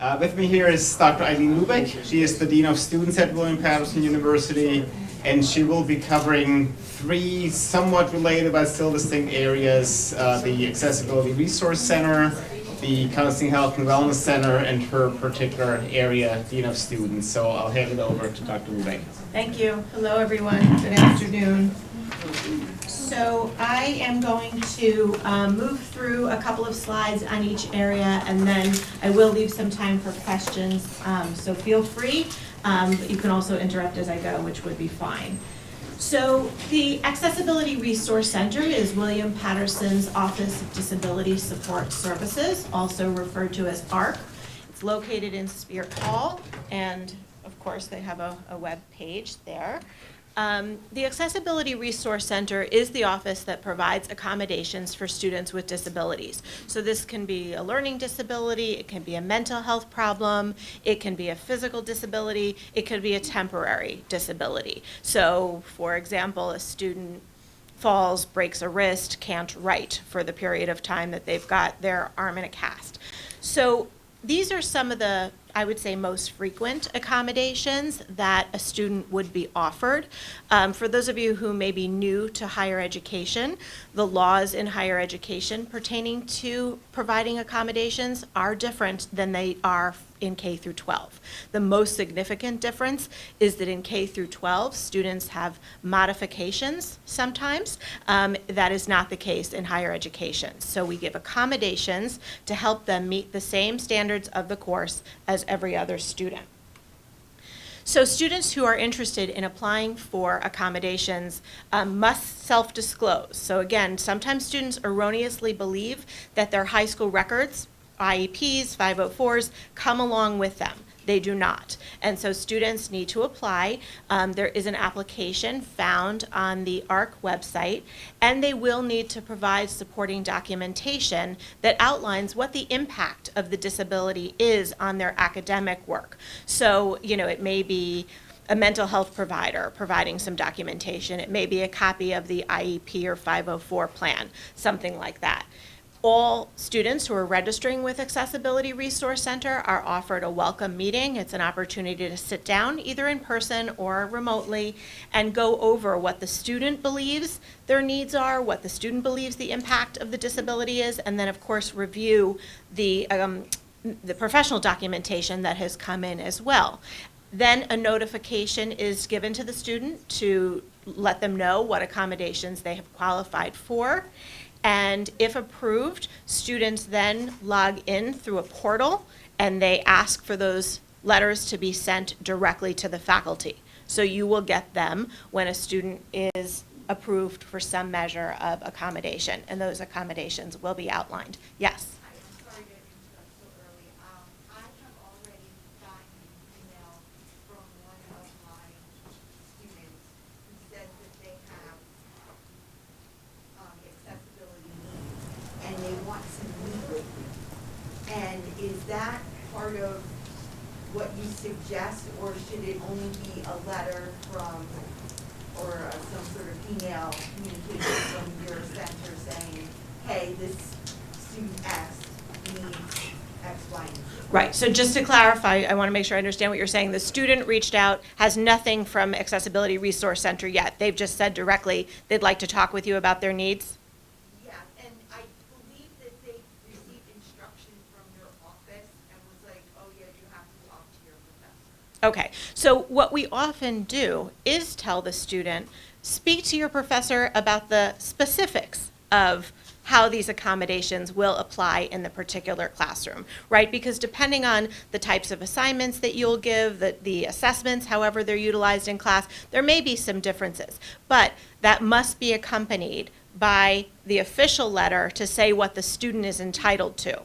With me here is Dr. Eileen Lubeck. She is the Dean of Students at William Paterson University, and she will be covering three somewhat related but still distinct areas: the Accessibility Resource Center, the Counseling Health and Wellness Center, and her particular area, Dean of Students. So I'll hand it over to Dr. Lubeck. Thank you. Hello, everyone. Good afternoon. So I am going to move through a couple of slides on each area, and then I will leave some time for questions. So feel free, but you can also interrupt as I go, which would be fine. So the Accessibility Resource Center is William Paterson's Office of Disability Support Services, also referred to as ARC. It's located in Spear Hall, and of course they have a web page there. The Accessibility Resource Center is the office that provides accommodations for students with disabilities. So this can be a learning disability, it can be a mental health problem, it can be a physical disability, it could be a temporary disability. So, for example, a student falls, breaks a wrist, can't write for the period of time that they've got their arm in a cast. So these are some of the, I would say, most frequent accommodations that a student would be offered. For those of you who may be new to higher education, the laws in higher education pertaining to providing accommodations are different than they are in K through 12. The most significant difference is that in K through 12, students have modifications sometimes. That is not the case in higher education. So we give accommodations to help them meet the same standards of the course as every other student. So students who are interested in applying for accommodations must self-disclose. So again, sometimes students erroneously believe that their high school records, IEPs, 504s, come along with them. They do not. And so students need to apply. There is an application found on the ARC website, and they will need to provide supporting documentation that outlines what the impact of the disability is on their academic work. So, it may be a mental health provider providing some documentation. It may be a copy of the IEP or 504 plan, something like that. All students who are registering with Accessibility Resource Center are offered a welcome meeting. It's an opportunity to sit down either in person or remotely and go over what the student believes their needs are, what the student believes the impact of the disability is, and then of course review the professional documentation that has come in as well. Then a notification is given to the student to let them know what accommodations they have qualified for. And if approved, students then log in through a portal and they ask for those letters to be sent directly to the faculty. So you will get them when a student is approved for some measure of accommodation, and those accommodations will be outlined. Yes? I'm sorry to interrupt so early. I have already gotten an email from one of my students who says that they have accessibility needs, and they want to meet with you. And is that part of what you suggest, or should it only be a letter from, or some sort of email communication from your center saying, hey, this student X needs X, Y, and Z? Right, so just to clarify, I want to make sure I understand what you're saying. The student reached out, has nothing from Accessibility Resource Center yet. They've just said directly they'd like to talk with you about their needs? Yeah, and I believe that they received instruction from your office and was like, oh yeah, you have to talk to your professor. Okay, so what we often do is tell the student, speak to your professor about the specifics of how these accommodations will apply in the particular classroom, right? Because depending on the types of assignments that you'll give, the assessments, however they're utilized in class, there may be some differences. But that must be accompanied by the official letter to say what the student is entitled to.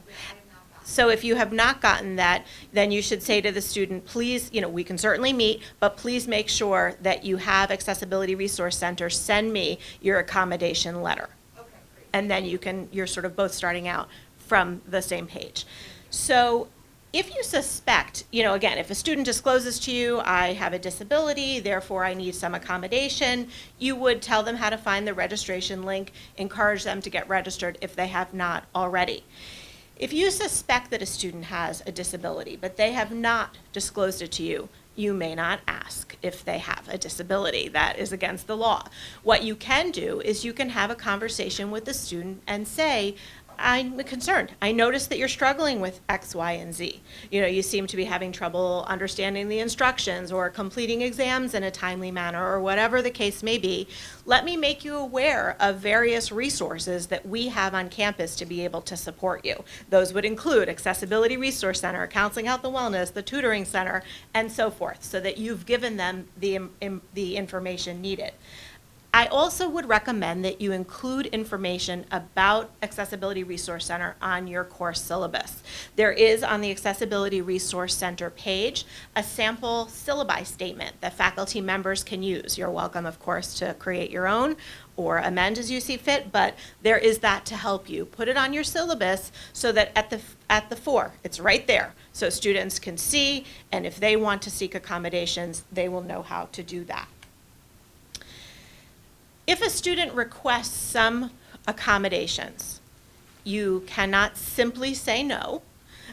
So if you have not gotten that, then you should say to the student, please, we can certainly meet, but please make sure that you have Accessibility Resource Center send me your accommodation letter. And then you're sort of both starting out from the same page. So if you suspect, again, if a student discloses to you, I have a disability, therefore I need some accommodation, you would tell them how to find the registration link, encourage them to get registered if they have not already. If you suspect that a student has a disability, but they have not disclosed it to you, you may not ask if they have a disability. That is against the law. What you can do is you can have a conversation with the student and say, I'm concerned. I noticed that you're struggling with X, Y, and Z. You know, you seem to be having trouble understanding the instructions or completing exams in a timely manner or whatever the case may be. Let me make you aware of various resources that we have on campus to be able to support you. Those would include Accessibility Resource Center, Counseling, Health, and Wellness, the Tutoring Center, and so forth, so that you've given them the information needed. I also would recommend that you include information about Accessibility Resource Center on your course syllabus. There is on the Accessibility Resource Center page a sample syllabi statement that faculty members can use. You're welcome, of course, to create your own or amend as you see fit, but there is that to help you. Put it on your syllabus so that at the fore, it's right there, so students can see, and if they want to seek accommodations, they will know how to do that. If a student requests some accommodations, you cannot simply say no,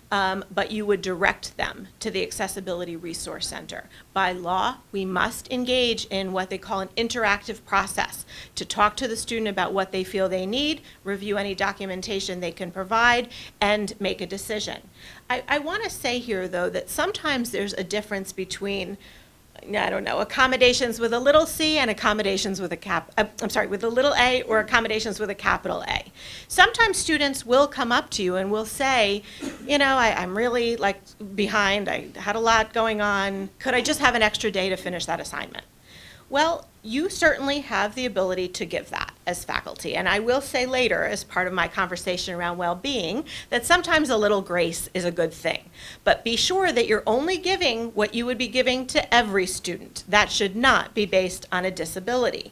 but you would direct them to the Accessibility Resource Center. By law, we must engage in what they call an interactive process to talk to the student about what they feel they need, review any documentation they can provide, and make a decision. I want to say here, though, that sometimes there's a difference between accommodations with a little c and accommodations with a with a little a or accommodations with a capital A. Sometimes students will come up to you and will say, you know, I'm really behind, I had a lot going on, could I just have an extra day to finish that assignment? Well, you certainly have the ability to give that as faculty. And I will say later, as part of my conversation around well-being, that sometimes a little grace is a good thing. But be sure that you're only giving what you would be giving to every student. That should not be based on a disability,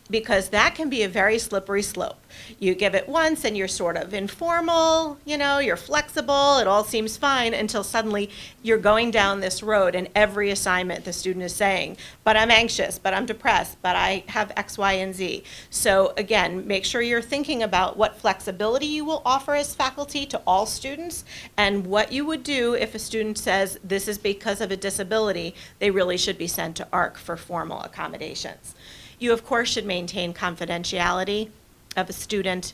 because that can be a very slippery slope. You give it once and you're sort of informal, you know, you're flexible, it all seems fine, until suddenly you're going down this road and every assignment the student is saying, but I'm anxious, but I'm depressed, but I have X, Y, and Z. So again, make sure you're thinking about what flexibility you will offer as faculty to all students, and what you would do if a student says this is because of a disability, they really should be sent to ARC for formal accommodations. You, of course, should maintain confidentiality of a student.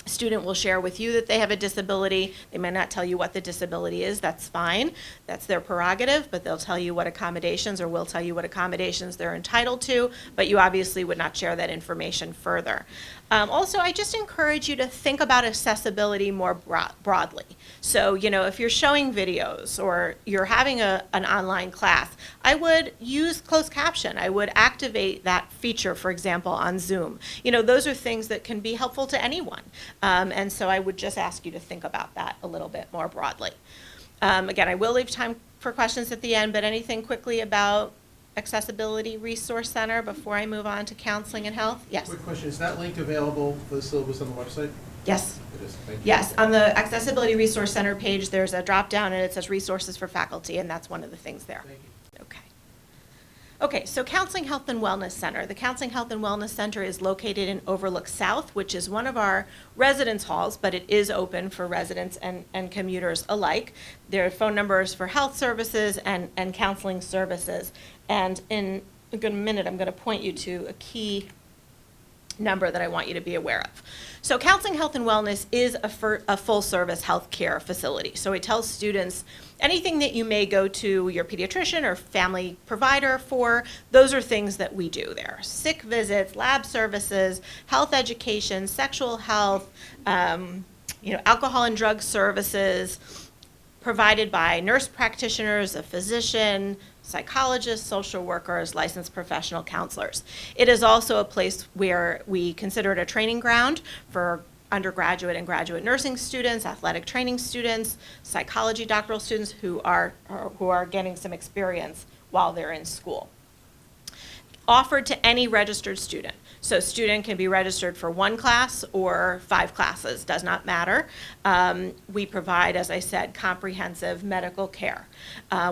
A student will share with you that they have a disability. They may not tell you what the disability is. That's fine. That's their prerogative, but they'll tell you what accommodations, or will tell you what accommodations they're entitled to, but you obviously would not share that information further. Also, I just encourage you to think about accessibility more broadly. So, you know, if you're showing videos or you're having an online class, I would use closed caption. I would activate that feature, for example, on Zoom. You know, those are things that can be helpful to anyone. And so I would just ask you to think about that a little bit more broadly. Again, I will leave time for questions at the end, but anything quickly about Accessibility Resource Center before I move on to counseling and health? Yes. Quick question, is that link available for the syllabus on the website? Yes. It is, thank you. Yes, on the Accessibility Resource Center page, there's a drop down and it says resources for faculty, and that's one of the things there. Thank you. Okay. Okay, so Counseling, Health, and Wellness Center. The Counseling, Health, and Wellness Center is located in Overlook South, which is one of our residence halls, but it is open for residents and commuters alike. There are phone numbers for health services and counseling services. And in a good minute, I'm going to point you to a key number that I want you to be aware of. So Counseling, Health, and Wellness is a full-service health care facility. So it tells students anything that you may go to your pediatrician or family provider for, those are things that we do there. Sick visits, lab services, health education, sexual health, alcohol and drug services, provided by nurse practitioners, a physician, psychologists, social workers, licensed professional counselors. It is also a place where we consider it a training ground for undergraduate and graduate nursing students, athletic training students, psychology doctoral students who are getting some experience while they're in school. Offered to any registered student. So student can be registered for 1 class or 5 classes, does not matter. We provide, as I said, comprehensive medical care.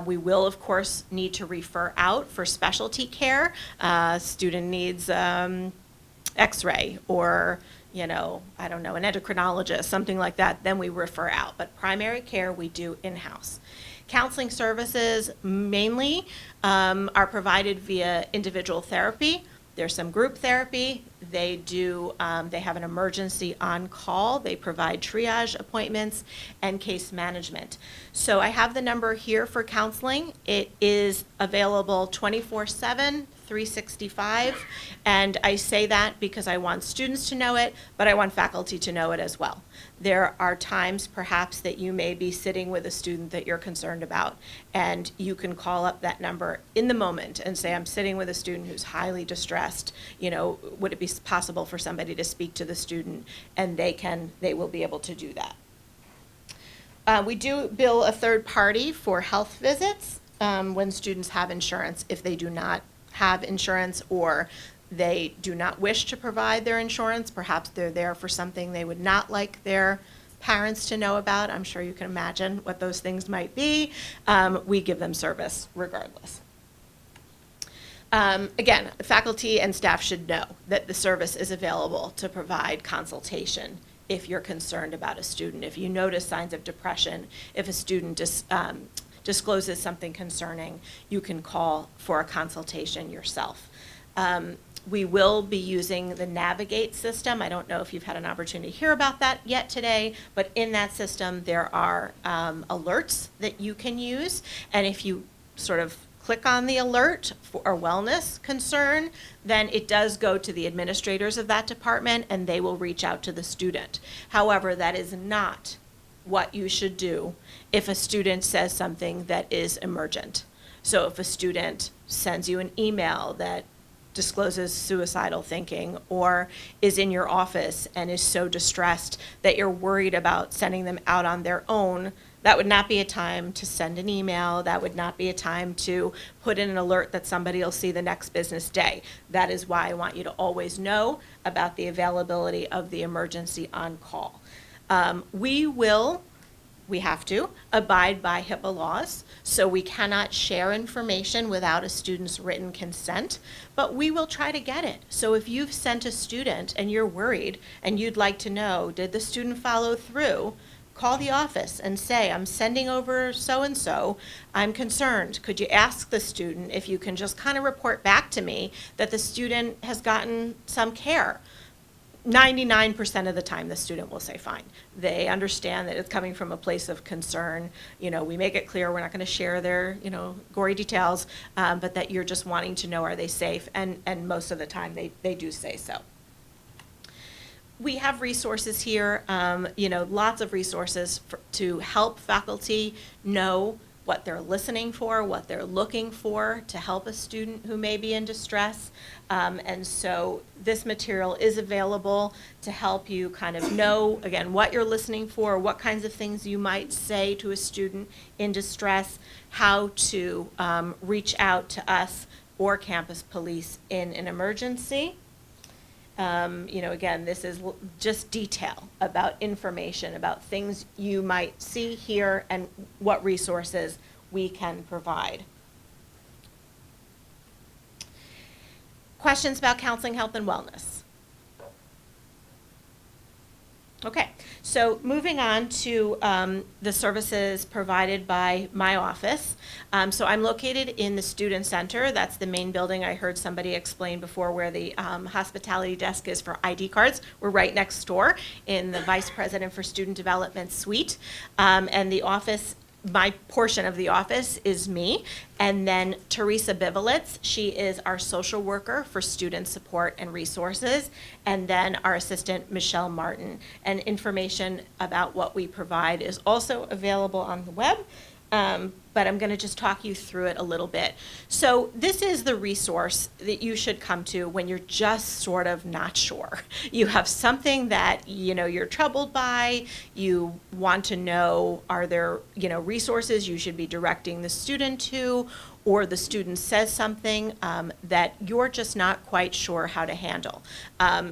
We will, of course, need to refer out for specialty care. Student needs x-ray or, you know, I don't know, an endocrinologist, something like that, then we refer out. But primary care we do in-house. Counseling services mainly are provided via individual therapy. There's some group therapy. They do, they have an emergency on call. They provide triage appointments and case management. So I have the number here for counseling. It is available 24/7, 365. And I say that because I want students to know it, but I want faculty to know it as well. There are times perhaps that you may be sitting with a student that you're concerned about, and you can call up that number in the moment and say, I'm sitting with a student who's highly distressed. You know, would it be possible for somebody to speak to the student? And they will be able to do that. We do bill a third party for health visits when students have insurance. If they do not have insurance or they do not wish to provide their insurance, perhaps they're there for something they would not like their parents to know about. I'm sure you can imagine what those things might be. We give them service regardless. Again, faculty and staff should know that the service is available to provide consultation if you're concerned about a student, if you notice signs of depression, if a student discloses something concerning, you can call for a consultation yourself. We will be using the Navigate system. I don't know if you've had an opportunity to hear about that yet today, but in that system there are alerts that you can use, and if you sort of click on the alert for a wellness concern, then it does go to the administrators of that department and they will reach out to the student. However, that is not what you should do if a student says something that is emergent. So if a student sends you an email that discloses suicidal thinking or is in your office and is so distressed that you're worried about sending them out on their own, that would not be a time to send an email. That would not be a time to put in an alert that somebody will see the next business day. That is why I want you to always know about the availability of the emergency on call. We have to abide by HIPAA laws, so we cannot share information without a student's written consent, but we will try to get it. So if you've sent a student and you're worried and you'd like to know, did the student follow through, call the office and say, I'm sending over so-and-so, I'm concerned. Could you ask the student if you can just kind of report back to me that the student has gotten some care? 99% of the time the student will say fine. They understand that it's coming from a place of concern. You know, we make it clear we're not going to share their, you know, gory details, but that you're just wanting to know, are they safe? And most of the time they do say so. We have resources here, you know, lots of resources to help faculty know what they're listening for, what they're looking for to help a student who may be in distress. And so this material is available to help you kind of know, again, what you're listening for, what kinds of things you might say to a student in distress, how to reach out to us or campus police in an emergency. You know, again, this is just detail about information, about things you might see here and what resources we can provide. Questions about counseling, health, and wellness? Okay, so moving on to the services provided by my office. So I'm located in the Student Center. That's the main building. I heard somebody explain before where the hospitality desk is for ID cards. We're right next door in the Vice President for Student Development suite. And the office, my portion of the office is me, and then Teresa Bivelitz, she is our social worker for student support and resources, and then our assistant, Michelle Martin. And information about what we provide is also available on the web, but I'm going to just talk you through it a little bit. So this is the resource that you should come to when you're just sort of not sure. You have something that, you know, you're troubled by, you want to know, are there, you know, resources you should be directing the student to, or the student says something that you're just not quite sure how to handle.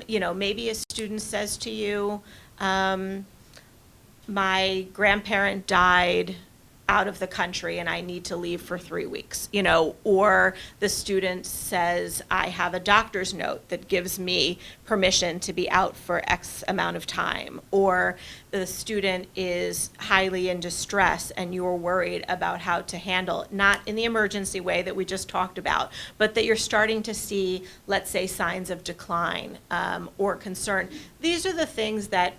You know, maybe a student says to you, my grandparent died, out of the country and I need to leave for 3 weeks, you know, or the student says, I have a doctor's note that gives me permission to be out for X amount of time, or the student is highly in distress and you're worried about how to handle it, not in the emergency way that we just talked about, but that you're starting to see, let's say, signs of decline or concern. These are the things that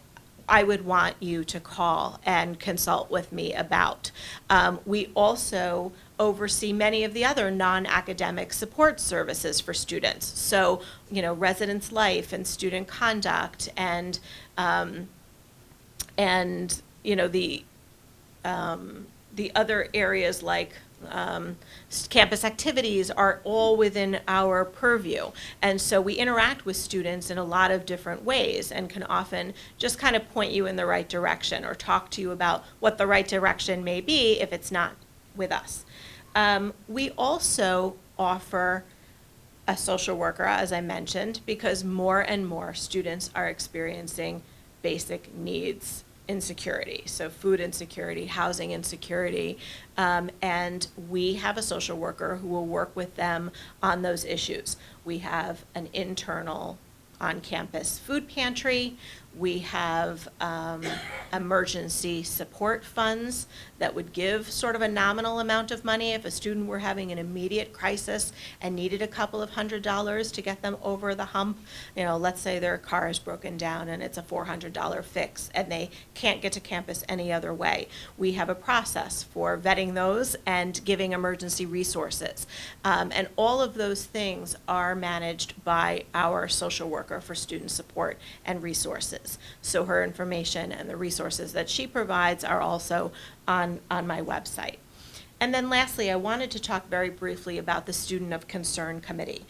I would want you to call and consult with me about. We also oversee many of the other non-academic support services for students. So, you know, residence life and student conduct and you know, the other areas like campus activities are all within our purview. And so we interact with students in a lot of different ways and can often just kind of point you in the right direction or talk to you about what the right direction may be if it's not with us. We also offer a social worker, as I mentioned, because more and more students are experiencing basic needs insecurity, so food insecurity, housing insecurity, and we have a social worker who will work with them on those issues. We have an internal on-campus food pantry. We have emergency support funds that would give sort of a nominal amount of money if a student were having an immediate crisis and needed a couple of $100s to get them over the hump. You know, let's say their car is broken down and it's a $400 fix and they can't get to campus any other way. We have a process for vetting those and giving emergency resources. And all of those things are managed by our social worker for student support and resources. So her information and the resources that she provides are also on my website. And then lastly, I wanted to talk very briefly about the Student of Concern Committee.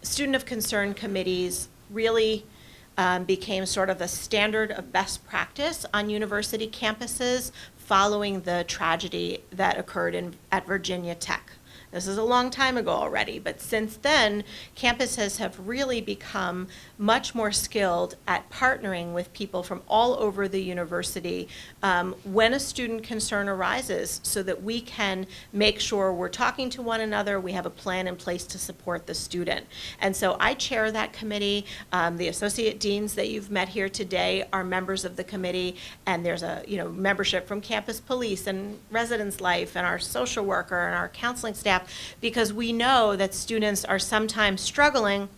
Student of Concern committees really became sort of the standard of best practice on university campuses following the tragedy that occurred at Virginia Tech. This is a long time ago already, but since then, campuses have really become much more skilled at partnering with people from all over the university when a student concern arises so that we can make sure we're talking to one another, we have a plan in place to support the student. And so I chair that committee. The associate deans that you've met here today are members of the committee, and there's a membership from campus police and residence life and our social worker and our counseling staff, because we know that students are sometimes struggling,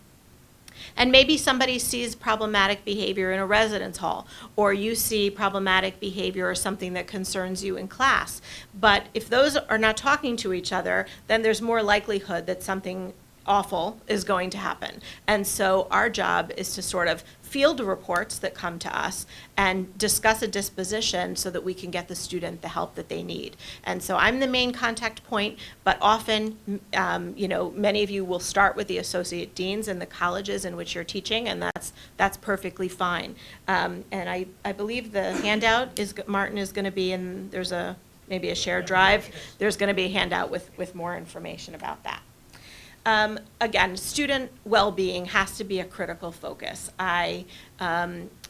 and maybe somebody sees problematic behavior in a residence hall, or you see problematic behavior or something that concerns you in class. But if those are not talking to each other, then there's more likelihood that something awful is going to happen. And so our job is to sort of field reports that come to us and discuss a disposition so that we can get the student the help that they need. And so I'm the main contact point, but often, many of you will start with the associate deans in the colleges in which you're teaching, and that's perfectly fine. And I believe the handout Martin is going to be in. There's maybe a shared drive. There's going to be a handout with more information about that. Again, student well-being has to be a critical focus. I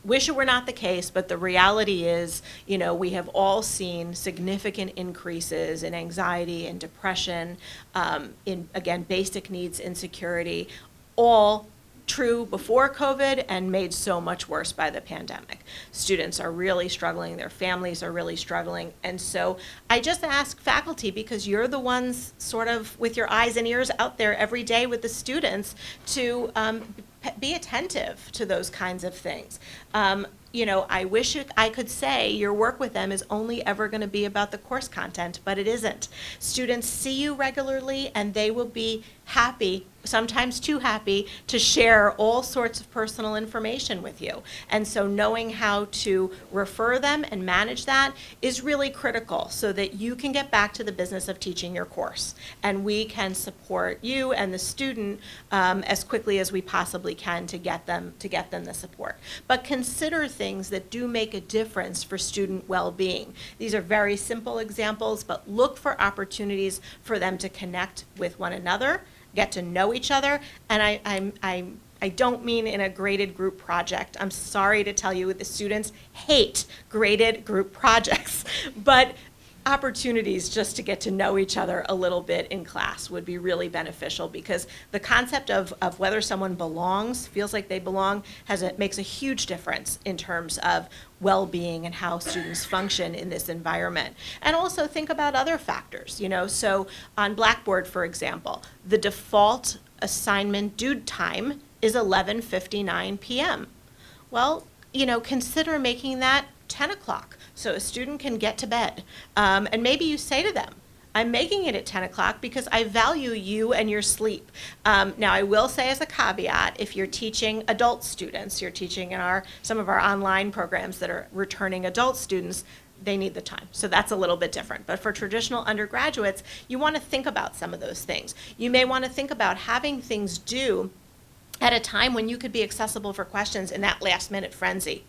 wish it were not the case, but the reality is, we have all seen significant increases in anxiety and depression, in, again, basic needs insecurity, all true before COVID and made so much worse by the pandemic. Students are really struggling, their families are really struggling, and so I just ask faculty, because you're the ones sort of with your eyes and ears out there every day with the students, to be attentive to those kinds of things. I wish I could say your work with them is only ever going to be about the course content, but it isn't. Students see you regularly and they will be happy, sometimes too happy, to share all sorts of personal information with you. And so knowing how to refer them and manage that is really critical so that you can get back to the business of teaching your course. And we can support you and the student as quickly as we possibly can to get them the support. But consider things that do make a difference for student well-being. These are very simple examples, but look for opportunities for them to connect with one another, get to know each other, and I don't mean in a graded group project. I'm sorry to tell you, the students hate graded group projects, but opportunities just to get to know each other a little bit in class would be really beneficial, because the concept of whether someone belongs, feels like they belong, makes a huge difference in terms of well-being and how students function in this environment. And also think about other factors, you know, so on Blackboard, for example, the default assignment due time is 11:59 p.m. Well, you know, consider making that 10 o'clock so a student can get to bed. And maybe you say to them, I'm making it at 10 o'clock because I value you and your sleep. Now, I will say as a caveat, if you're teaching adult students, you're teaching in some of our online programs that are returning adult students, they need the time. So that's a little bit different. But for traditional undergraduates, you want to think about some of those things. You may want to think about having things due at a time when you could be accessible for questions in that last minute frenzy.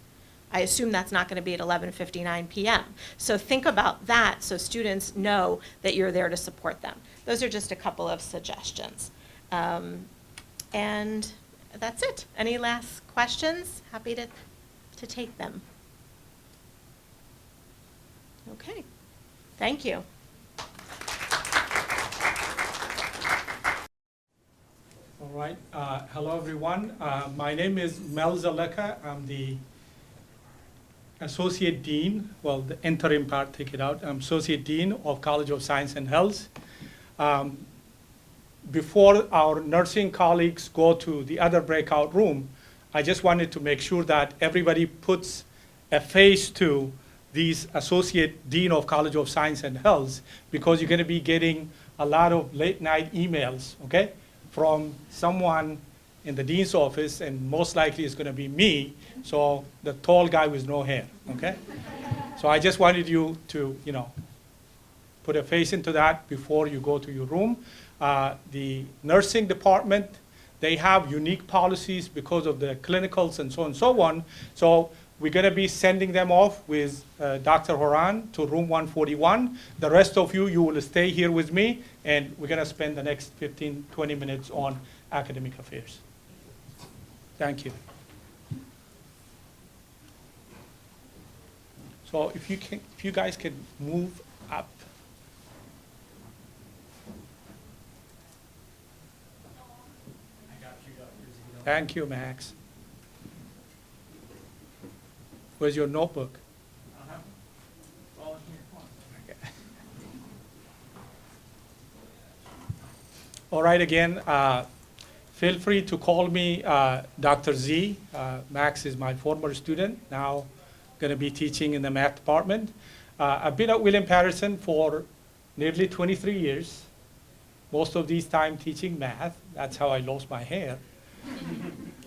I assume that's not going to be at 11:59 p.m. So think about that so students know that you're there to support them. Those are just a couple of suggestions. And that's it. Any last questions? Happy to take them. Okay. Thank you. All right. Hello, everyone. My name is Mel Zeleke. I'm the Associate Dean, well, the interim part, take it out. I'm Associate Dean of College of Science and Health. Before our nursing colleagues go to the other breakout room, I just wanted to make sure that everybody puts a face to these Associate Dean of College of Science and Health, because you're going to be getting a lot of late night emails, okay, from someone in the dean's office, and most likely it's going to be me, so the tall guy with no hair, okay? So I just wanted you to, you know, put a face into that before you go to your room. The nursing department, they have unique policies because of the clinicals and so on and so on. So we're going to be sending them off with Dr. Horan to room 141. The rest of you will stay here with me, and we're going to spend the next 15, 20 minutes on academic affairs. Thank you. So if you guys can move up. Thank you, Max. Where's your notebook? Okay. All right, again, feel free to call me Dr. Z. Max is my former student, now going to be teaching in the math department. I've been at William Paterson for nearly 23 years, most of these time teaching math. That's how I lost my hair.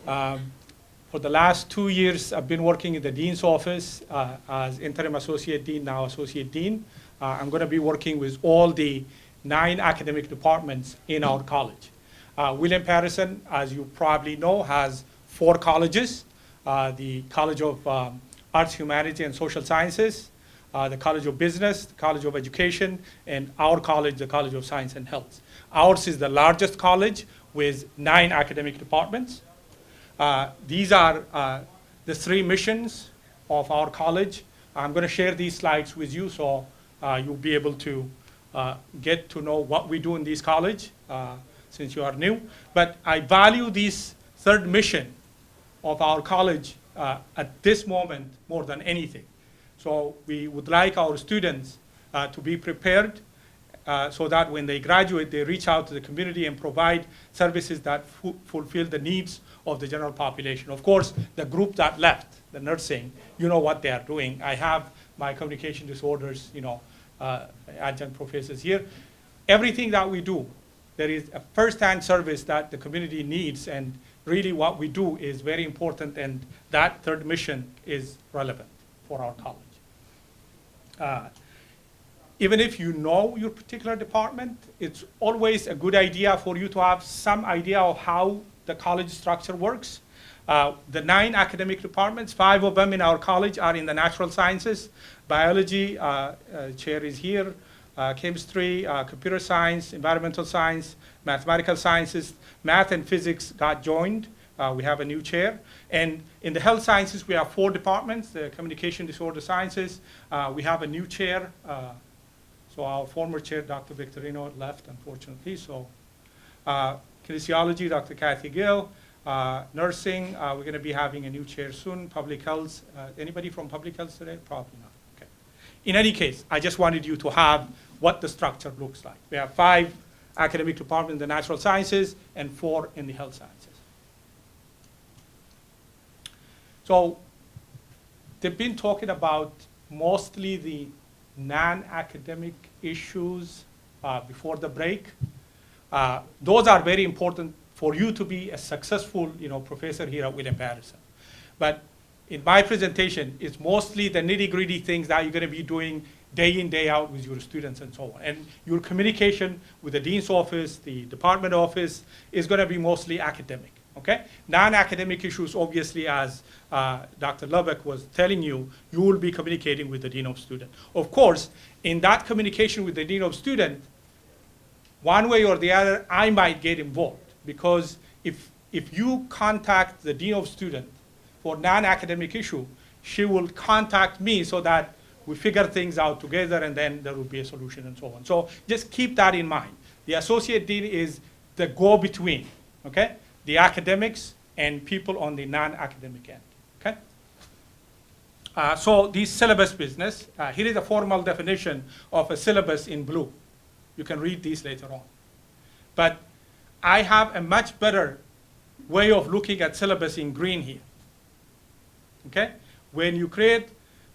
For the last 2 years, I've been working in the dean's office as interim associate dean, now associate dean. I'm going to be working with all the 9 academic departments in our college. William Paterson, as you probably know, has 4 colleges: the College of Arts, Humanity, and Social Sciences, the College of Business, the College of Education, and our college, the College of Science and Health. Ours is the largest college with 9 academic departments. These are the 3 missions of our college. I'm going to share these slides with you so you'll be able to get to know what we do in this college since you are new. But I value this 3rd mission of our college at this moment more than anything. So we would like our students to be prepared so that when they graduate, they reach out to the community and provide services that fulfill the needs of the general population. Of course, the group that left, the nursing, you know what they are doing. I have my communication disorders, you know, adjunct professors here. Everything that we do, there is a first-hand service that the community needs, and really what we do is very important, and that 3rd mission is relevant for our college. Even if you know your particular department, it's always a good idea for you to have some idea of how the college structure works. The 9 academic departments, 5 of them in our college are in the natural sciences. Biology, chair is here, chemistry, computer science, environmental science, mathematical sciences. Math and physics got joined. We have a new chair. And in the health sciences, we have 4 departments, the communication disorder sciences. We have a new chair, So our former chair, Dr. Victorino, left, unfortunately. So kinesiology, Dr. Kathy Gill. Nursing, we're going to be having a new chair soon. Public health, anybody from public health today? Probably not. Okay. In any case, I just wanted you to have what the structure looks like. We have 5 academic departments in the natural sciences and 4 in the health sciences. So they've been talking about mostly the non-academic issues before the break. Those are very important for you to be a successful, professor here at William Paterson. But in my presentation, it's mostly the nitty-gritty things that you're going to be doing day in, day out with your students and so on. And your communication with the dean's office, the department office, is going to be mostly academic, okay? Non-academic issues, obviously, as Dr. Lubeck was telling you, you will be communicating with the dean of student. Of course, in that communication with the dean of student, one way or the other, I might get involved, because if you contact the dean of student for non-academic issue, she will contact me so that we figure things out together, and then there will be a solution and so on. So just keep that in mind. The associate dean is the go-between, okay? The academics and people on the non-academic end, okay? So the syllabus business, here is a formal definition of a syllabus in blue. You can read these later on. But I have a much better way of looking at syllabus in green here, okay? When you create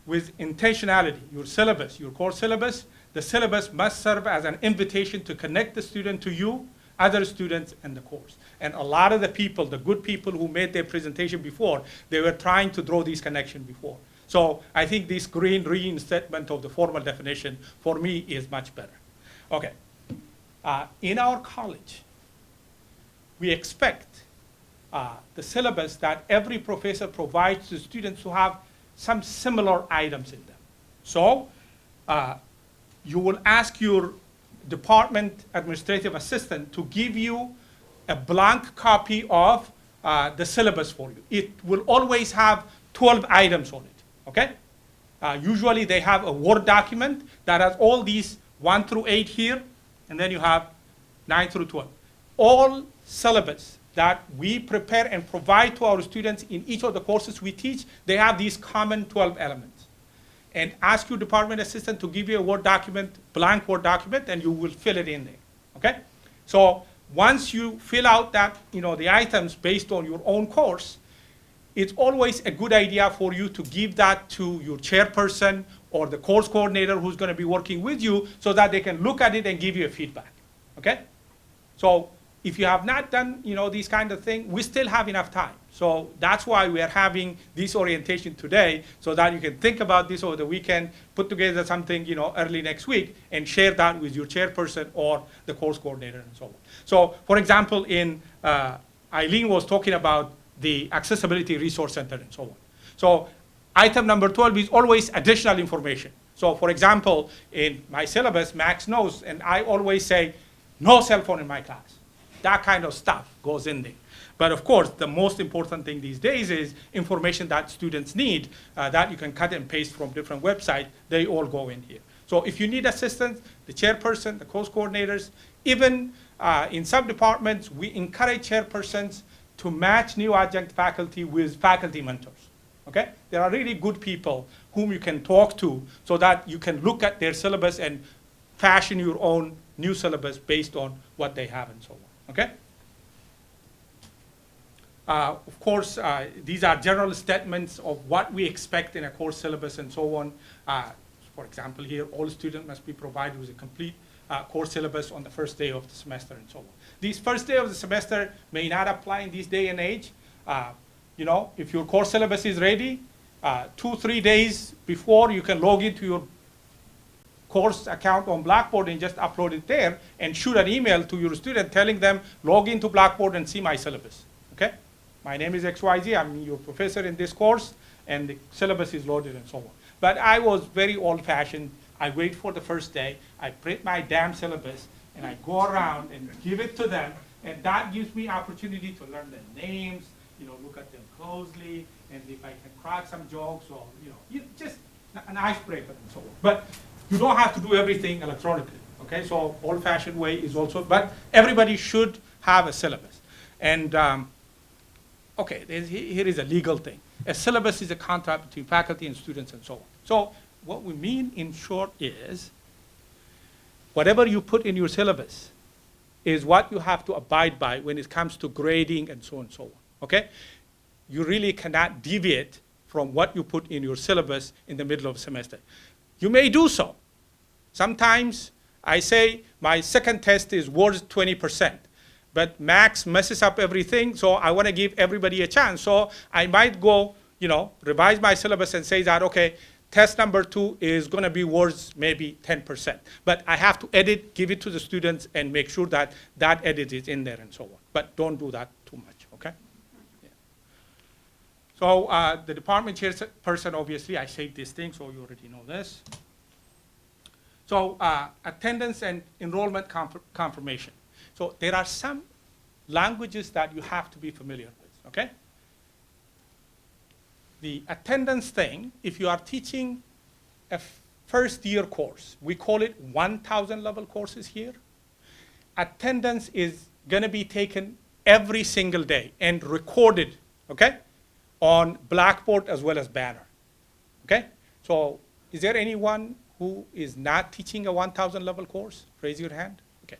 with intentionality your syllabus, your core syllabus, the syllabus must serve as an invitation to connect the student to you, other students, and the course. And a lot of the people, the good people who made their presentation before, they were trying to draw these connections before. So I think this green reinstatement of the formal definition for me is much better. Okay, in our college, we expect the syllabus that every professor provides to students to have some similar items in them. So you will ask your department administrative assistant to give you a blank copy of the syllabus for you. It will always have 12 items on it, okay? Usually they have a Word document that has all these 1 through 8 here, and then you have 9 through 12. All syllabus that we prepare and provide to our students in each of the courses we teach, they have these common 12 elements. And ask your department assistant to give you a Word document, blank Word document, and you will fill it in there, okay? So once you fill out that, the items based on your own course, it's always a good idea for you to give that to your chairperson or the course coordinator who's going to be working with you, so that they can look at it and give you a feedback, okay? So if you have not done, these kind of things, we still have enough time. So that's why we are having this orientation today, so that you can think about this over the weekend, put together something, early next week, and share that with your chairperson or the course coordinator and so on. So, for example, Eileen was talking about the Accessibility Resource Center and so on. So item number 12 is always additional information. So, for example, in my syllabus, Max knows, and I always say, no cell phone in my class. That kind of stuff goes in there. But of course, the most important thing these days is information that students need that you can cut and paste from different websites. They all go in here. So if you need assistance, the chairperson, the course coordinators, even in some departments, we encourage chairpersons to match new adjunct faculty with faculty mentors, okay? There are really good people whom you can talk to, so that you can look at their syllabus and fashion your own new syllabus based on what they have and so on. Okay? Of course, these are general statements of what we expect in a course syllabus and so on. For example, here, all students must be provided with a complete course syllabus on the first day of the semester and so on. These first day of the semester may not apply in this day and age. If your course syllabus is ready, 2-3 days before, you can log into your course account on Blackboard and just upload it there, and shoot an email to your student telling them, log into Blackboard and see my syllabus, okay? My name is XYZ, I'm your professor in this course, and the syllabus is loaded and so on. But I was very old-fashioned. I wait for the first day, I print my damn syllabus, and I go around and give it to them, and that gives me opportunity to learn their names, look at them closely, and if I can crack some jokes, or, just an icebreaker and so on. But You don't have to do everything electronically, okay? So old-fashioned way is also, but everybody should have a syllabus. And okay, here is a legal thing. A syllabus is a contract between faculty and students and so on. So what we mean in short is, whatever you put in your syllabus is what you have to abide by when it comes to grading and so on and so on, okay? You really cannot deviate from what you put in your syllabus in the middle of the semester. You may do so. Sometimes I say my second test is worth 20%, but Max messes up everything, so I want to give everybody a chance. So I might go, revise my syllabus and say that, okay, test number 2 is going to be worth maybe 10%. But I have to edit, give it to the students, and make sure that that edit is in there and so on. But don't do that too much, okay? Yeah. So the department chairperson, obviously, I saved this thing, so you already know this. So attendance and enrollment confirmation. So there are some languages that you have to be familiar with, okay? The attendance thing, if you are teaching a first year course, we call it 1,000 level courses here. Attendance is gonna be taken every single day and recorded, okay? On Blackboard as well as Banner, okay? So is there anyone who is not teaching a 1,000 level course? Raise your hand, okay.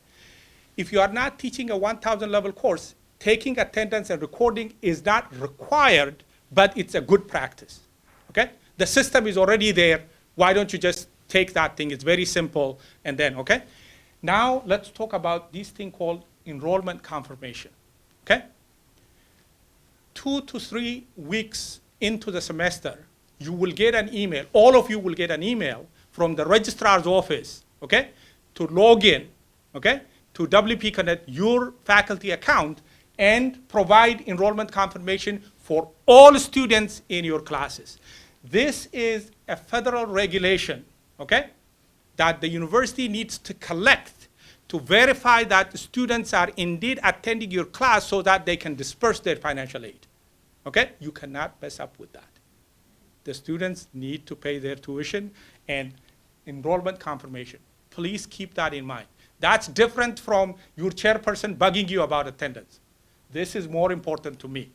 If you are not teaching a 1,000 level course, taking attendance and recording is not required, but it's a good practice, okay? The system is already there. Why don't you just take that thing? It's very simple, and then, okay? Now, let's talk about this thing called enrollment confirmation, okay? 2 to 3 weeks into the semester, you will get an email, all of you will get an email from the registrar's office, okay? To log in, okay? To WP Connect, your faculty account, and provide enrollment confirmation for all students in your classes. This is a federal regulation, okay, that the university needs to collect to verify that the students are indeed attending your class so that they can disperse their financial aid, okay? You cannot mess up with that. The students need to pay their tuition and enrollment confirmation. Please keep that in mind. That's different from your chairperson bugging you about attendance. This is more important to me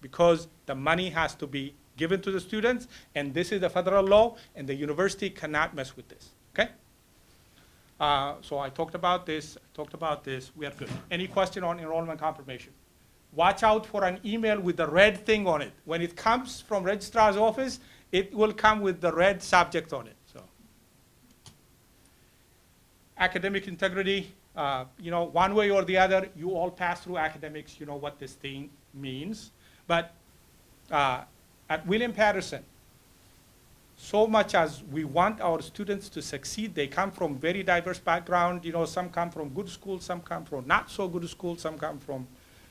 because the money has to be given to the students, and this is a federal law, and the university cannot mess with this, okay? So I talked about this, we are good. Any question on enrollment confirmation? Watch out for an email with the red thing on it. When it comes from registrar's office, it will come with the red subject on it, so. Academic integrity, one way or the other, you all pass through academics, you know what this thing means. But at William Paterson, so much as we want our students to succeed, they come from very diverse background. Some come from good schools, some come from not so good schools, some come from,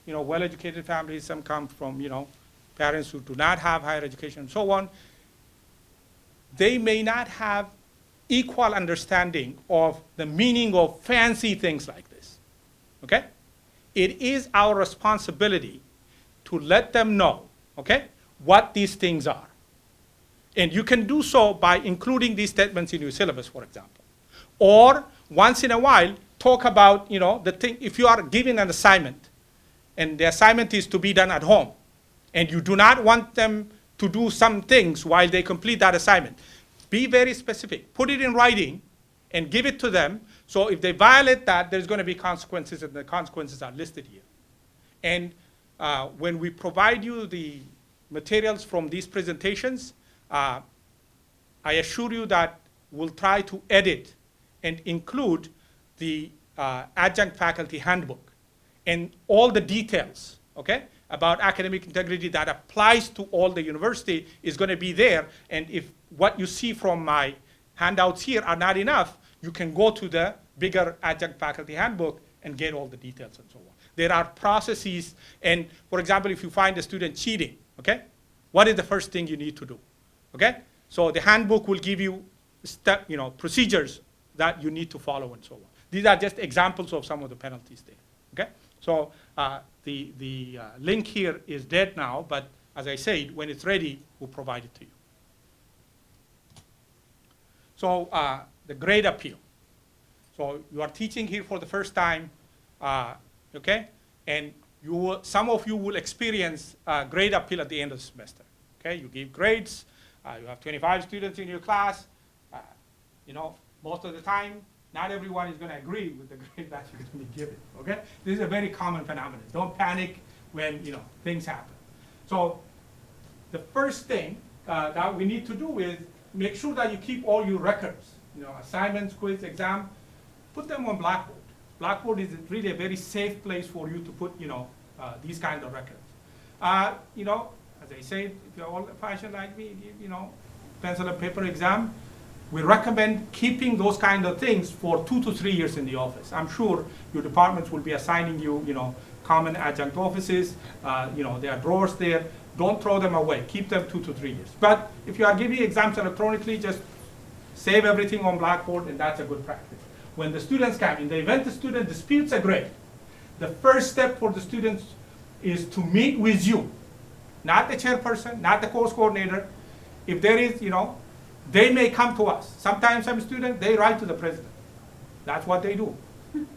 well-educated families, some come from, parents who do not have higher education, and so on. They may not have equal understanding of the meaning of fancy things like this, okay? It is our responsibility to let them know, okay, what these things are. And you can do so by including these statements in your syllabus, for example. Or once in a while, talk about, the thing, if you are given an assignment, and the assignment is to be done at home, and you do not want them to do some things while they complete that assignment, be very specific. Put it in writing and give it to them. So if they violate that, there's going to be consequences, and the consequences are listed here. And when we provide you the materials from these presentations, I assure you that we'll try to edit and include the adjunct faculty handbook and all the details, okay, about academic integrity that applies to all the university is going to be there. And if what you see from my handouts here are not enough, you can go to the bigger adjunct faculty handbook and get all the details and so on. There are processes, and for example, if you find a student cheating, okay, what is the first thing you need to do, okay? So the handbook will give you procedures that you need to follow and so on. These are just examples of some of the penalties there, okay? So the link here is dead now, but as I said, when it's ready, we'll provide it to you. So the grade appeal. So you are teaching here for the first time, okay? And some of you will experience grade appeal at the end of the semester, okay? You give grades, you have 25 students in your class, you know, most of the time, not everyone is going to agree with the grade that you're going to be given, okay? This is a very common phenomenon. Don't panic when, you know, things happen. So the first thing that we need to do is make sure that you keep all your records, you know, assignments, quiz, exam, put them on Blackboard. Blackboard is really a very safe place for you to put, you know, these kinds of records. You know, as I said, if you're old-fashioned like me, you know, pencil and paper exam, we recommend keeping those kind of things for 2 to 3 years in the office. I'm sure your departments will be assigning you, you know, common adjunct offices. You know, there are drawers there. Don't throw them away. Keep them 2 to 3 years. But if you are giving exams electronically, just save everything on Blackboard, and that's a good practice. When the students come, in the event the student disputes a grade, the first step for the students is to meet with you, not the chairperson, not the course coordinator. If there is, you know, they may come to us. Sometimes some students, they write to the president. That's what they do.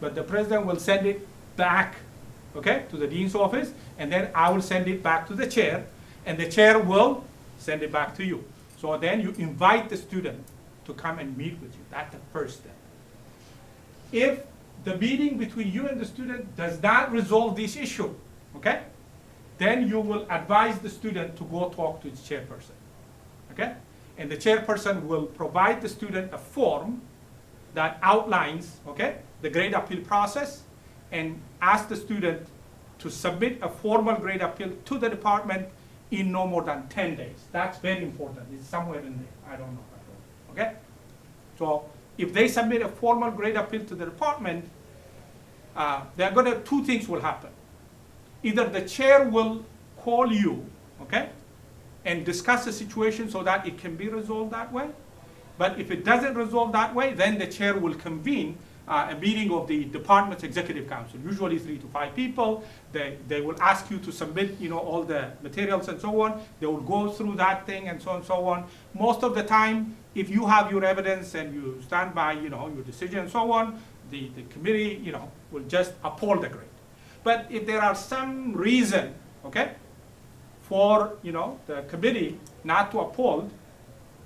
But the president will send it back, okay, to the dean's office, and then I will send it back to the chair, and the chair will send it back to you. So then you invite the student to come and meet with you. That's the first step. If the meeting between you and the student does not resolve this issue, okay, then you will advise the student to go talk to its chairperson, okay? And the chairperson will provide the student a form that outlines, okay, the grade appeal process, and ask the student to submit a formal grade appeal to the department in no more than 10 days. That's very important. It's somewhere in there. I don't know. Okay? So if they submit a formal grade appeal to the department, two things will happen. Either the chair will call you, okay, and discuss the situation so that it can be resolved that way. But if it doesn't resolve that way, then the chair will convene a meeting of the department's executive council, usually 3 to 5 people. They will ask you to submit, you know, all the materials and so on. They will go through that thing and so on and so on. Most of the time, if you have your evidence and you stand by, you know, your decision and so on, the committee, you know, will just uphold the grade. But if there are some reason, okay, for, you know, the committee not to uphold,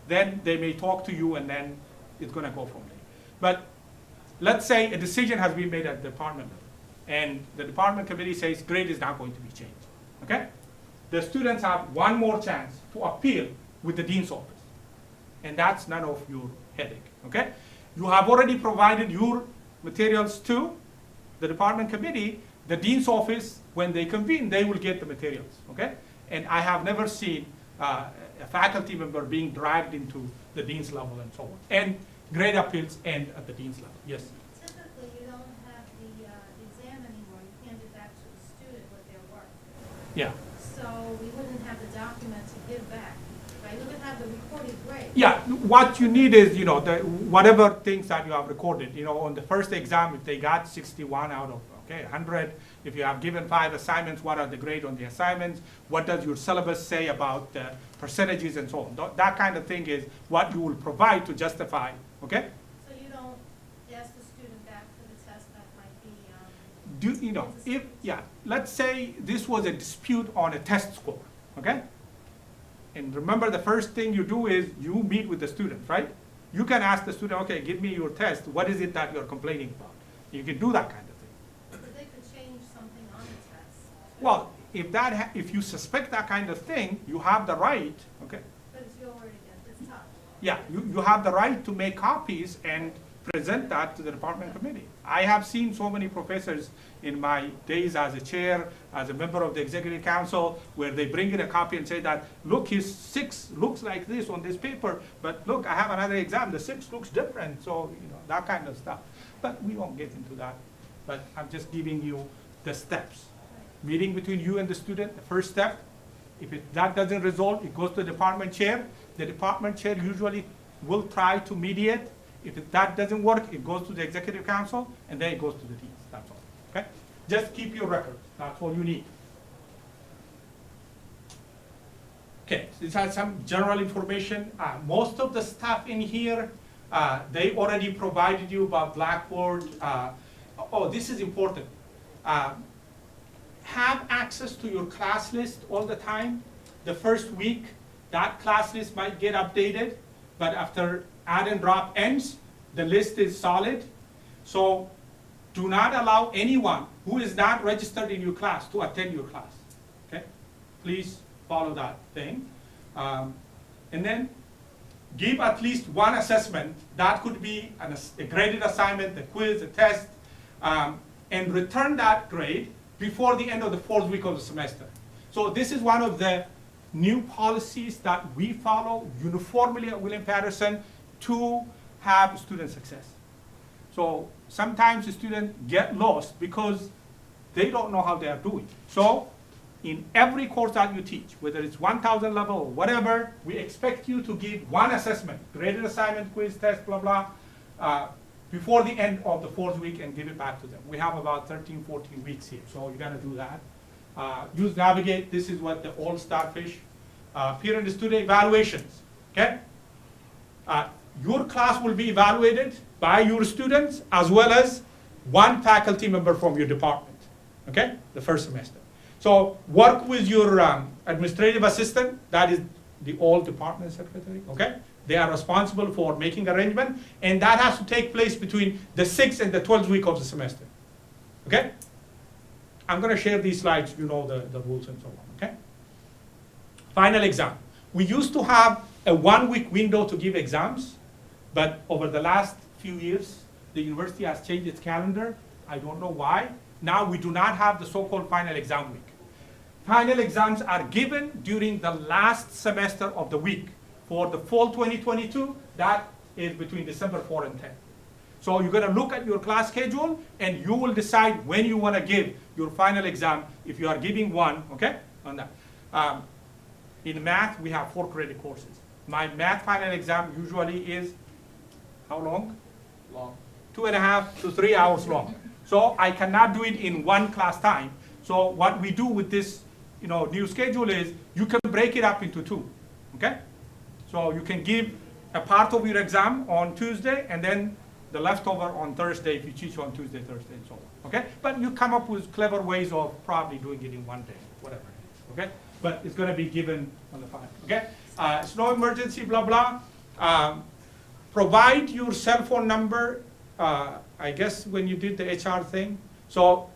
then they may talk to you, and then it's going to go from there. But let's say a decision has been made at the department level, and the department committee says grade is not going to be changed, okay? The students have one more chance to appeal with the dean's office, and that's none of your headache, okay? You have already provided your materials to the department committee. The dean's office, when they convene, they will get the materials, okay? And I have never seen a faculty member being dragged into the dean's level and so on. And grade appeals end at the dean's level. Yes? Typically, you don't have the exam anymore. You hand it back to the student with their work. Yeah. So we wouldn't have the document to give back. Right? We would have the recorded grade. Yeah, what you need is, you know, whatever things that you have recorded. You know, on the first exam, if they got 61 out of 100, if you have given 5 assignments, what are the grade on the assignments? What does your syllabus say about the percentages and so on? That kind of thing is what you will provide to justify, okay? So you don't ask the student back for the test that might be... You know, let's say this was a dispute on a test score, okay? And remember, the first thing you do is you meet with the student, right? You can ask the student, okay, give me your test. What is it that you're complaining about? You can do that kind of thing. But they could change something on the test. Well, if you suspect that kind of thing, you have the right, okay? But it's your word again. It's tough. Yeah, you have the right to make copies and present that to the department committee. I have seen so many professors in my days as a chair, as a member of the executive council, where they bring in a copy and say that, look, his 6 looks like this on this paper, but look, I have another exam, the 6 looks different, so, you know, that kind of stuff. But we won't get into that. But I'm just giving you the steps. Meeting between you and the student, the first step. If that doesn't resolve, it goes to the department chair. The department chair usually will try to mediate. If that doesn't work, it goes to the executive council, and then it goes to the deans. That's all. Okay? Just keep your records. That's all you need. Okay, so this has some general information. Most of the stuff in here They already provided you about Blackboard. Oh, this is important. Have access to your class list all the time. The first week, that class list might get updated, but after add and drop ends, the list is solid. So do not allow anyone who is not registered in your class to attend your class. Okay? Please follow that thing. And then give at least one assessment. That could be a graded assignment, a quiz, a test, and return that grade before the end of the 4th week of the semester. So this is one of the new policies that we follow uniformly at William Paterson to have student success. So sometimes the students get lost because they don't know how they are doing. So in every course that you teach, whether it's 1000 level or whatever, we expect you to give one assessment, graded assignment, quiz, test, blah, blah, before the end of the 4th week and give it back to them. We have about 13, 14 weeks here, so you gotta do that. Use Navigate. This is what the all-starfish. Peer and student evaluations, okay? Your class will be evaluated by your students as well as one faculty member from your department, okay? The first semester. So work with your administrative assistant, that is the all department secretary, okay? They are responsible for making arrangement, and that has to take place between the 6th and the 12th week of the semester, okay? I'm gonna share these slides, you know the rules and so on, okay? Final exam. We used to have a 1-week window to give exams, but over the last few years, the university has changed its calendar. I don't know why. Now we do not have the so-called final exam week. Final exams are given during the last semester of the week. For the fall 2022, that is between December 4 and 10. So you're gonna look at your class schedule and you will decide when you wanna give your final exam, if you are giving one, okay, on that. In math, we have 4 credit courses. My math final exam usually is, how long? Long. 2.5 to 3 hours long. So I cannot do it in one class time. So what we do with this, new schedule is you can break it up into 2, okay? So you can give a part of your exam on Tuesday and then the leftover on Thursday if you teach on Tuesday, Thursday, and so on, okay? But you come up with clever ways of probably doing it in one day, whatever it is, okay? But it's gonna be given on the final, okay? Snow emergency, blah, blah. Provide your cell phone number, I guess when you did the HR thing. So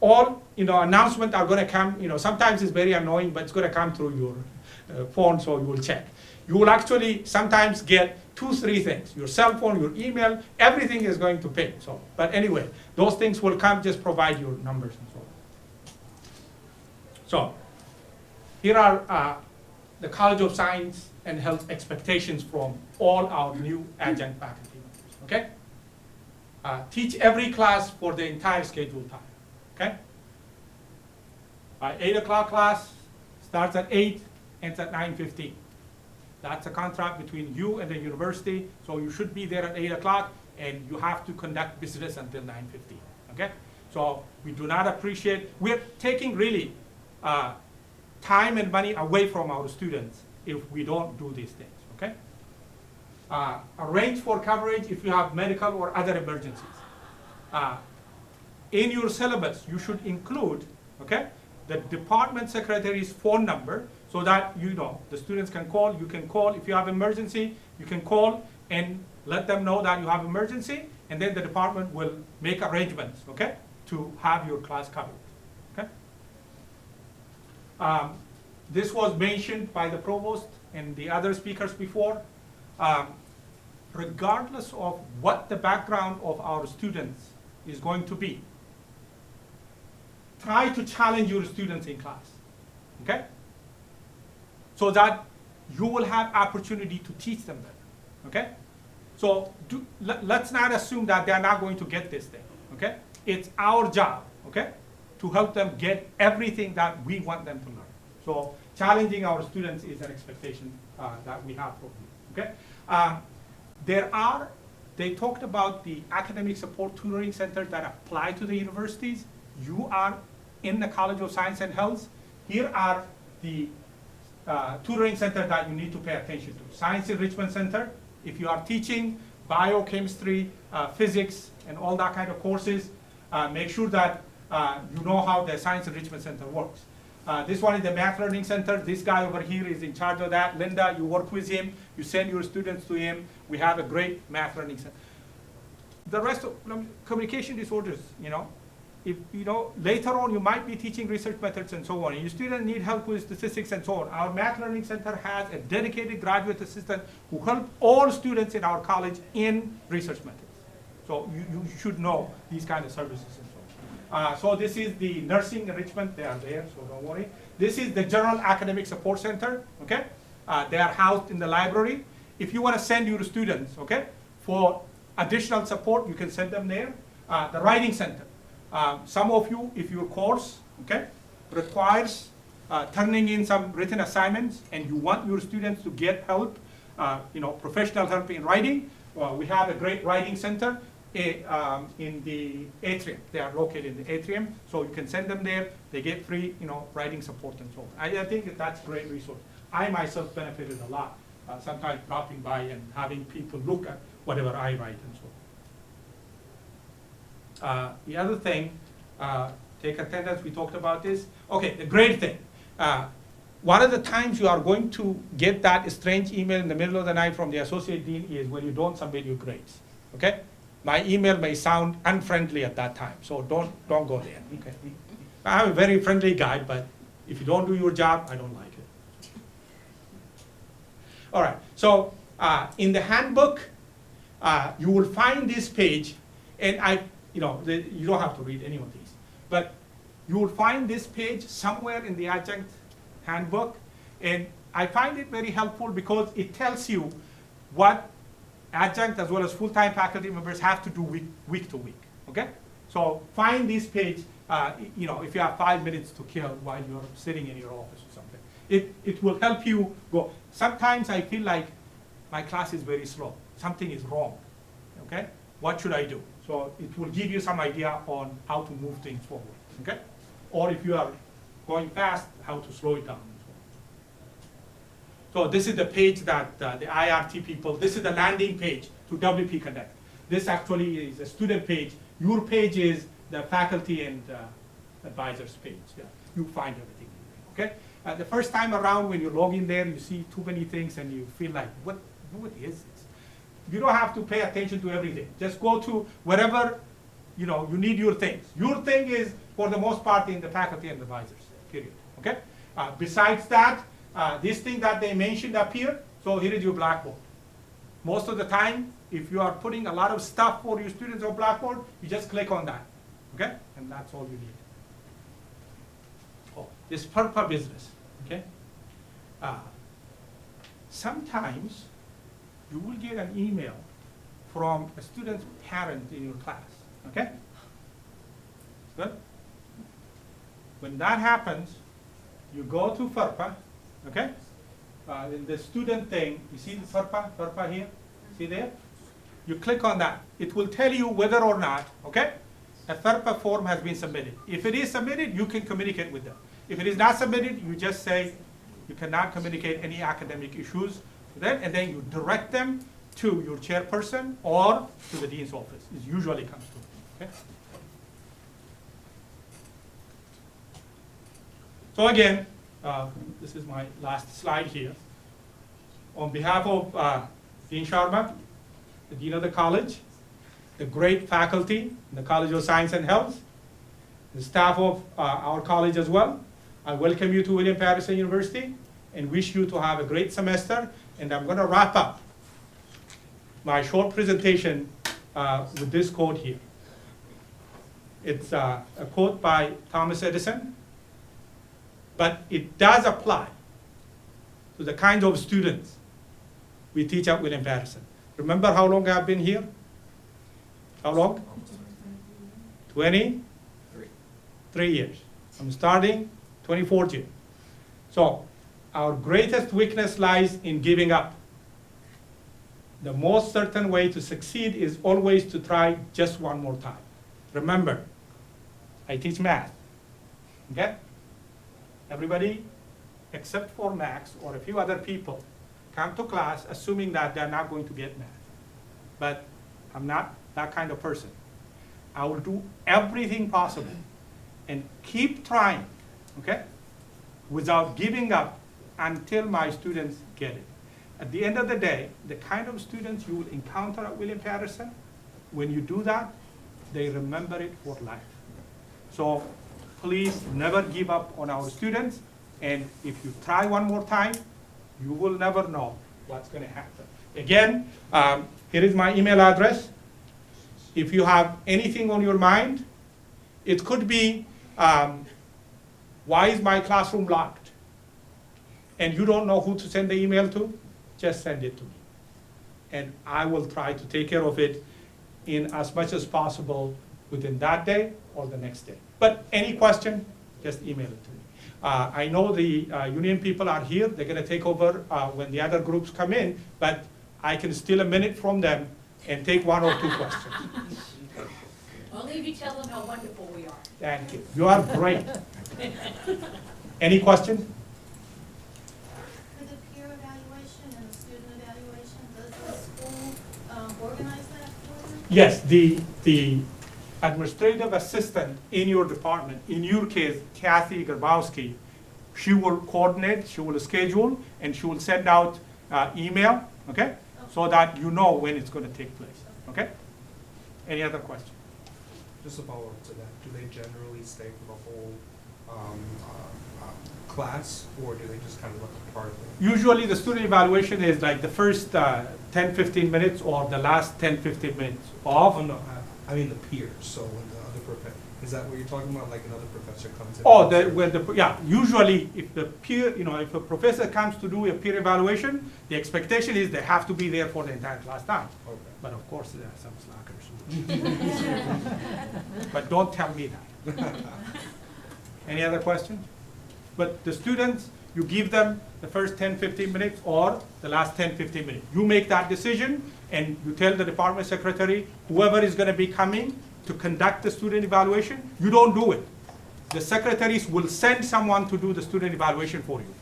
all, announcements are gonna come, sometimes it's very annoying, but it's gonna come through your phone, so you will check. You will actually sometimes get 2, 3 things. Your cell phone, your email, everything is going to ping. So, but anyway, those things will come, just provide your numbers and so on. So, here are the College of Science and Health expectations from all our new adjunct faculty members, okay? Teach every class for the entire scheduled time, okay? 8 o'clock class starts at 8, ends at 9:15. That's a contract between you and the university, so you should be there at 8 o'clock, and you have to conduct business until 9:15, okay? So we do not appreciate, we're taking really time and money away from our students if we don't do these things, okay? Arrange for coverage if you have medical or other emergencies. In your syllabus, you should include, okay, the department secretary's phone number so that the students can call, you can call. If you have emergency, you can call and let them know that you have emergency, and then the department will make arrangements, okay, to have your class covered, okay? This was mentioned by the provost and the other speakers before. Regardless of what the background of our students is going to be, try to challenge your students in class, okay? So that you will have opportunity to teach them better, okay? So let's not assume that they're not going to get this thing, okay? It's our job, okay, to help them get everything that we want them to learn. So challenging our students is an expectation that we have from you, okay? They talked about the academic support tutoring centers that apply to the universities. You are in the College of Science and Health. Here are the tutoring centers that you need to pay attention to. Science Enrichment Center, if you are teaching biochemistry, physics, and all that kind of courses. Make sure that you know how the Science Enrichment Center works. This one is the Math Learning Center. This guy over here is in charge of that. Linda, you work with him. You send your students to him. We have a great Math Learning Center. The rest of communication disorders, if later on you might be teaching research methods and so on, and your students need help with statistics and so on. Our Math Learning Center has a dedicated graduate assistant who help all students in our college in research methods. So you should know these kind of services and so on. So this is the nursing enrichment. They are there, so don't worry. This is the General Academic Support Center. Okay, they are housed in the library. If you want to send your students, okay, for additional support, you can send them there. The Writing Center. Some of you, if your course, okay, requires turning in some written assignments and you want your students to get help, professional help in writing, we have a great writing center in the atrium. They are located in the atrium, so you can send them there. They get free, writing support and so on. I think that's a great resource. I myself benefited a lot, sometimes dropping by and having people look at whatever I write and so on. The other thing, take attendance, we talked about this. Okay, the grade thing. One of the times you are going to get that strange email in the middle of the night from the associate dean is when you don't submit your grades, okay? My email may sound unfriendly at that time, so don't go there, okay? I'm a very friendly guy, but if you don't do your job, I don't like it. All right, so in the handbook, you will find this page, and you don't have to read any of these, but you will find this page somewhere in the adjunct handbook, and I find it very helpful because it tells you what adjunct as well as full-time faculty members have to do week to week, okay? So find this page, if you have 5 minutes to kill while you're sitting in your office or something. It will help you go. Sometimes I feel like my class is very slow. Something is wrong, okay? What should I do? So it will give you some idea on how to move things forward, okay? Or if you are going fast, how to slow it down. So this is the page that the IRT people, this is the landing page to WP Connect. This actually is a student page. Your page is the faculty and advisors page. Yeah, you find everything, okay? The first time around when you log in there, you see too many things and you feel like, what is this? You don't have to pay attention to everything. Just go to wherever you need your things. Your thing is, for the most part, in the faculty and advisors, period, okay? Besides that, this thing that they mentioned up here, so here is your Blackboard. Most of the time, if you are putting a lot of stuff for your students on Blackboard, you just click on that, okay? And that's all you need. Oh, this FERPA business, okay? Sometimes you will get an email from a student's parent in your class, okay? Good? When that happens, you go to FERPA, okay? In the student thing, you see the FERPA here? See there? You click on that. It will tell you whether or not, okay, a FERPA form has been submitted. If it is submitted, you can communicate with them. If it is not submitted, you just say you cannot communicate any academic issues to them, and then you direct them to your chairperson or to the dean's office. It usually comes to, okay? So again, this is my last slide here. On behalf of Dean Sharma, the Dean of the College, the great faculty in the College of Science and Health, the staff of our college as well, I welcome you to William Paterson University and wish you to have a great semester. And I'm going to wrap up my short presentation with this quote here. It's a quote by Thomas Edison, but it does apply to the kinds of students we teach at William Paterson. Remember how long I've been here? How long? 23 years. I'm starting 24th year. So our greatest weakness lies in giving up. The most certain way to succeed is always to try just one more time. Remember, I teach math, okay? Everybody, except for Max or a few other people, come to class assuming that they're not going to get math. but I'm not that kind of person. I will do everything possible and keep trying, okay, without giving up until my students get it. At the end of the day, the kind of students you will encounter at William Paterson, when you do that, they remember it for life. So please never give up on our students, and if you try one more time, you will never know what's going to happen. Again, here is my email address. If you have anything on your mind, it could be, why is my classroom locked? And you don't know who to send the email to, just send it to me. And I will try to take care of it in as much as possible within that day or the next day. But any question, just email it to me. I know the union people are here. They're going to take over when the other groups come in, but I can steal a minute from them and take one or two questions. Only if you tell them how wonderful we are. Thank you. You are great. Any question? For the peer evaluation and the student evaluation, does the school organize that for you? Yes, the administrative assistant in your department, in your case, Kathy Grabowski, she will coordinate, she will schedule, and she will send out email, okay? So that you know when it's going to take place, okay? Any other question? Just a follow-up to that, do they generally stay for the whole class, or do they just kind of look at part of it? Usually the student evaluation is like the first 10-15 minutes or the last 10-15 minutes of. Oh, no, I mean the peers, so when the other professor, is that what you're talking about, like another professor comes in? Oh, yeah, usually if the peer, if a professor comes to do a peer evaluation, the expectation is they have to be there for the entire class time. Okay. But of course, there are some slackers. But don't tell me that. Any other questions? But the students, you give them the first 10-15 minutes or the last 10-15 minutes. You make that decision and you tell the department secretary, whoever is going to be coming to conduct the student evaluation, you don't do it. The secretaries will send someone to do the student evaluation for you.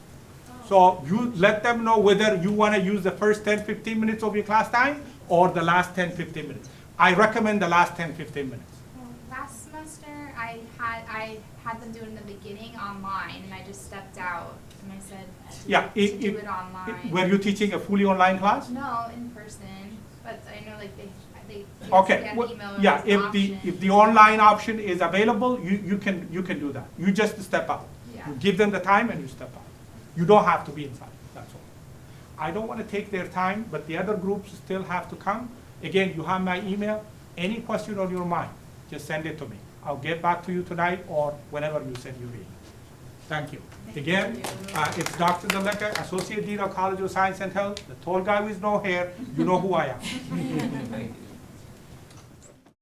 So you let them know whether you want to use the first 10-15 minutes of your class time or the last 10-15 minutes. I recommend the last 10-15 minutes. Last semester, I had them do it in the beginning online, and I just stepped out, and I said to do it online. Were you teaching a fully online class? No, in person, but I know like they Okay. had Well, email yeah. as an If the online option is available, you can do that. You just step out. Yeah. You give them the time and you step out. You don't have to be inside. That's all. I don't want to take their time, but the other groups still have to come. Again, you have my email. Any question on your mind, just send it to me. I'll get back to you tonight or whenever you send your email. Thank you. Again, it's Dr. Zeleke, Associate Dean of College of Science and Health, the tall guy with no hair. You know who I am.